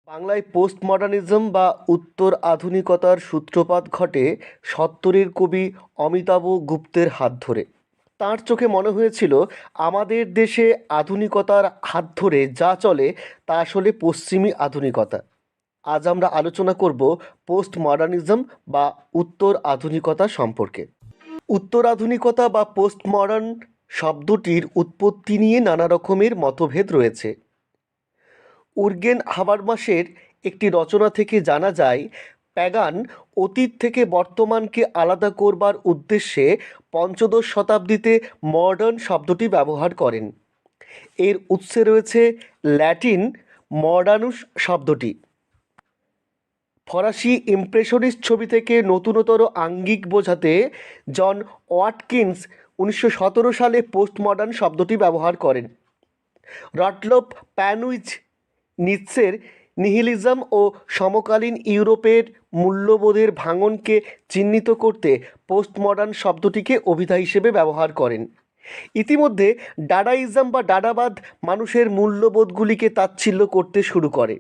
বাংলায় post modernism বা উত্তর আধুনিকতার সূত্রপাত ঘটে সত্তরের কবি অমিতাভ গুপ্তের হাত ধরে। তাঁর চোখে মনে হয়েছিল আমাদের দেশে আধুনিকতার হাত ধরে যা চলে তা আসলে পশ্চিমী আধুনিকতা। আজ আমরা আলোচনা করব পোস্ট মডার্নিজম বা উত্তর আধুনিকতা সম্পর্কে। উত্তর আধুনিকতা বা পোস্ট মডার্ন শব্দটির উৎপত্তি নিয়ে নানা রকমের মতভেদ রয়েছে। উর্গেন হাবারমাসের একটি রচনা থেকে জানা যায়, প্যাগান অতীত থেকে বর্তমানকে আলাদা করবার উদ্দেশ্যে পঞ্চদশ শতাব্দীতে মডার্ন শব্দটি ব্যবহার করেন। এর উৎসে রয়েছে ল্যাটিন মডার্নুস শব্দটি। ফরাসি ইমপ্রেশনিস্ট ছবি থেকে নতুনতর আঙ্গিক বোঝাতে জন ওয়াটকিন্স 1917 সালে পোস্ট মডার্ন শব্দটি ব্যবহার করেন। রটলফ প্যানুইজ নিৎসের নিহিলিজম ও সমকালীন ইউরোপের মূল্যবোধের ভাঙনকে চিহ্নিত করতে পোস্ট মডার্ন শব্দটিকে অভিধা হিসেবে ব্যবহার করেন। ইতিমধ্যে ডাডাইজম বা ডাডাবাদ মানুষের মূল্যবোধগুলিকে তাচ্ছিল্য করতে শুরু করে।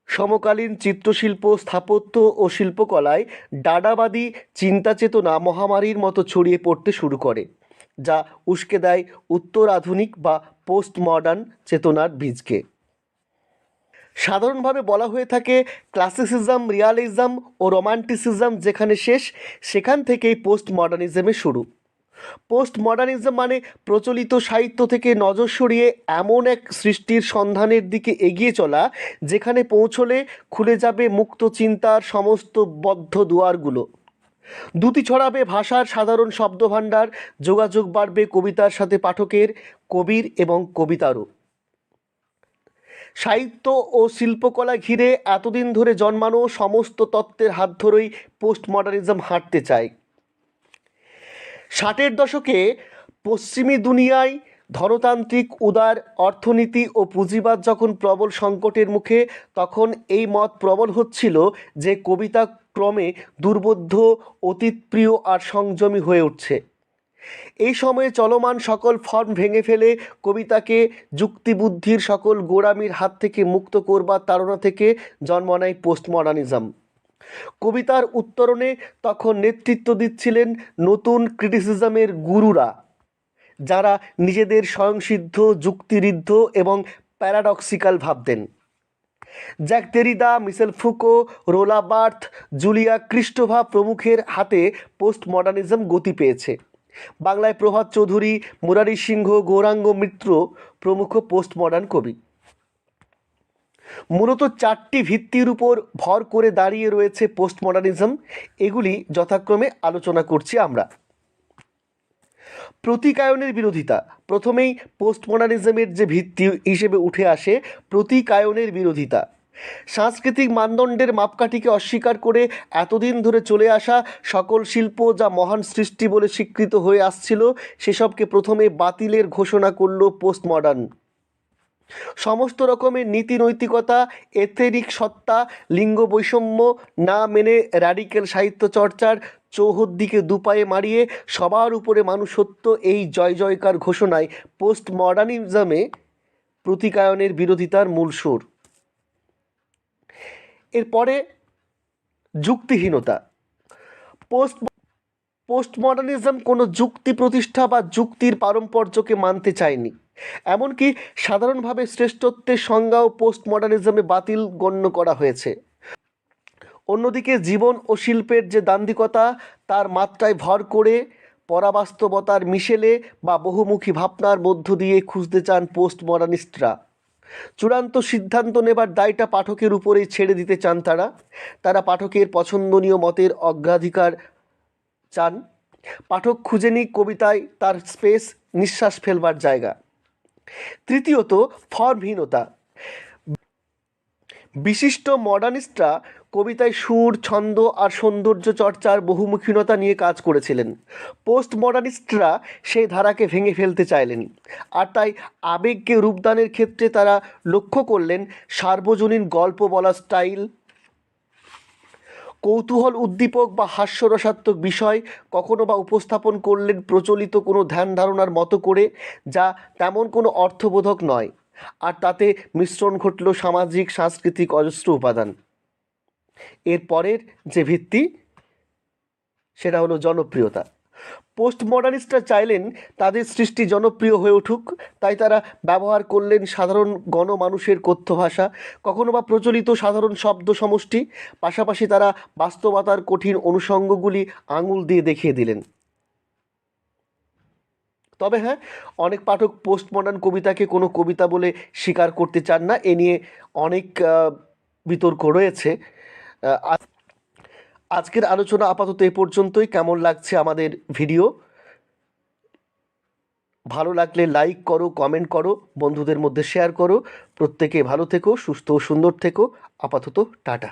সমকালীন চিত্রশিল্প, স্থাপত্য ও শিল্পকলায় ডাডাবাদী চিন্তা চেতনা মহামারীর মতো ছড়িয়ে পড়তে শুরু করে, যা উস্কে দেয় উত্তর আধুনিক বা পোস্ট মডার্ন চেতনার বীজকে। সাধারণভাবে বলা হয়ে থাকে, ক্লাসিসিজম, রিয়ালিজম ও রোমান্টিসিজম যেখানে শেষ, সেখান থেকেই পোস্ট মডার্নিজমে শুরু। পোস্ট মডার্নিজম মানে প্রচলিত সাহিত্য থেকে নজর সরিয়ে এমন এক সৃষ্টির সন্ধানের দিকে এগিয়ে চলা যেখানে পৌঁছলে খুলে যাবে মুক্ত চিন্তার সমস্ত বদ্ধ দুয়ারগুলো। দ্যুতি ছড়াবে ভাষার সাধারণ শব্দভাণ্ডার, যোগাযোগ বাড়বে কবিতার সাথে পাঠকের, কবির এবং কবিতারও। সাহিত্য ও শিল্পকলা ঘিরে এতদিন ধরে জন্মানো সমস্ত তত্ত্বের হাত ধরেই পোস্ট মডার্নিজম হাঁটতে চায়। 60-এর দশকে পশ্চিমী দুনিয়ায় ধনতান্ত্রিক উদার অর্থনীতি ও পুঁজিবাদ যখন প্রবল সংকটের মুখে, তখন এই মত প্রবল হচ্ছিল যে কবিতা ক্রমে দুর্বোধ্য, অতীতপ্রিয় আর সংযমী হয়ে উঠছে। এই সময়ে চলমান সকল ফর্ম ভেঙে ফেলে কবিতাকে যুক্তিবুদ্ধির সকল গোঁড়ামির হাত থেকে মুক্ত করবার তাড়না থেকে জন্ম নেয় পোস্ট মডার্নিজম। কবিতার উত্তরণে তখন নেতৃত্ব দিচ্ছিলেন নতুন ক্রিটিসিজমের গুরুরা, যারা নিজেদের স্বয়ংসিদ্ধ, যুক্তিঋদ্ধ এবং প্যারাডক্সিক্যাল ভাবতেন। জ্যাক দেরিদা, মিশেল ফুকো, রোলা বার্থ, জুলিয়া ক্রিস্টোভা প্রমুখের হাতে পোস্ট মডার্নিজম গতি পেয়েছে। বাংলায় প্রভাত চৌধুরী, মুরারি সিংহ, গৌরাঙ্গ মিত্র প্রমুখ পোস্ট মডার্ন কবি। মূলত 4টি ভিত্তির উপর ভর করে দাঁড়িয়ে রয়েছে পোস্ট মডার্নিজম। এগুলি যথাক্রমে আলোচনা করছি আমরা। প্রতীকায়নের বিরোধিতা প্রথমেই পোস্ট মডার্নিজমের যে ভিত্তি হিসেবে উঠে আসে, প্রতীকায়নের বিরোধিতা। সাংস্কৃতিক মানদণ্ডের মাপকাঠিকে অস্বীকার করে এতদিন ধরে চলে আসা সকল শিল্প যা মহান সৃষ্টি বলে স্বীকৃত হয়ে আসছিল, সেসবকে প্রথমে বাতিলের ঘোষণা করল পোস্ট মডার্ন। সমস্ত রকমের নীতি নৈতিকতা, এথেরিক সত্তা, লিঙ্গ বৈষম্য না মেনে র্যাডিক্যাল সাহিত্য চর্চার চৌহদ্দিকে দুপায়ে মারিয়ে সবার উপরে মানুষত্ব, এই জয় জয়কার ঘোষণায় পোস্ট মডার্নিজমে প্রতীকায়নের বিরোধিতার মূল সুর। এরপরে যুক্তিহীনতা। পোস্ট মডার্নিজম কোনো যুক্তি প্রতিষ্ঠা বা যুক্তির পারম্পর্যকে মানতে চায়নি। এমনকি সাধারণভাবে শ্রেষ্ঠত্বের সংজ্ঞাও পোস্ট মডার্নিজমে বাতিল গণ্য করা হয়েছে। অন্যদিকে জীবন ও শিল্পের যে দান্দিকতা, তার মাত্রায় ভর করে পরাবাস্তবতার মিশেলে বা বহুমুখী ভাবনার মধ্য দিয়ে খুঁজতে চান পোস্ট মডার্নিস্টরা। চূড়ান্ত সিদ্ধান্ত নেবার দায়টা পাঠকের উপরেই ছেড়ে দিতে চান তারা পাঠকের পছন্দনীয় মতের অগ্রাধিকার চান। পাঠক খুঁজে নিক কবিতায় তার স্পেস, নিঃশ্বাস ফেলবার জায়গা। তৃতীয়ত, ফর্মহীনতা। বিশিষ্ট মডার্নিস্টরা কবিতায় সুর, ছন্দ আর সৌন্দর্য চর্চার বহুমুখীনতা নিয়ে কাজ করেছিলেন। পোস্ট মডার্নিস্টরা সেই ধারাকে ভেঙে ফেলতে চাইলেন, আর তাই আবেগকে রূপদানের ক্ষেত্রে তারা লক্ষ্য করলেন সার্বজনীন গল্প বলার স্টাইল, কৌতূহল উদ্দীপক বা হাস্যরসাত্মক বিষয় কখনো বা উপস্থাপন করলেন প্রচলিত কোনো ধ্যান ধারণার মতো করে, যা তেমন কোনো অর্থবোধক নয়। আর তাতে মিশ্রণ ঘটল সামাজিক সাংস্কৃতিক অজস্র উপাদান। এর পরের যে ভিত্তি সেটা হলো জনপ্রিয়তা। পোস্ট মডার্নিস্টরা চাইলেন তাদের সৃষ্টি জনপ্রিয় হয়ে উঠুক, তাই তারা ব্যবহার করলেন সাধারণ গণমানুষের কথ্য ভাষা, কখনো বা প্রচলিত সাধারণ শব্দ সমষ্টি। পাশাপাশি তারা বাস্তবতার কঠিন অনুষঙ্গগুলি আঙুল দিয়ে দেখিয়ে দিলেন। তবে হ্যাঁ, অনেক পাঠক পোস্ট মডার্ন কবিতাকে কোনো কবিতা বলে স্বীকার করতে চান না। এ নিয়ে অনেক বিতর্ক রয়েছে। আজকের আলোচনা আপাতত এ পর্যন্তই। কেমন লাগছে আমাদের ভিডিও? ভালো লাগলে লাইক করো, কমেন্ট করো, বন্ধুদের মধ্যে শেয়ার করো। প্রত্যেকে ভালো থেকো, সুস্থ ও সুন্দর থেকো। আপাতত টাটা।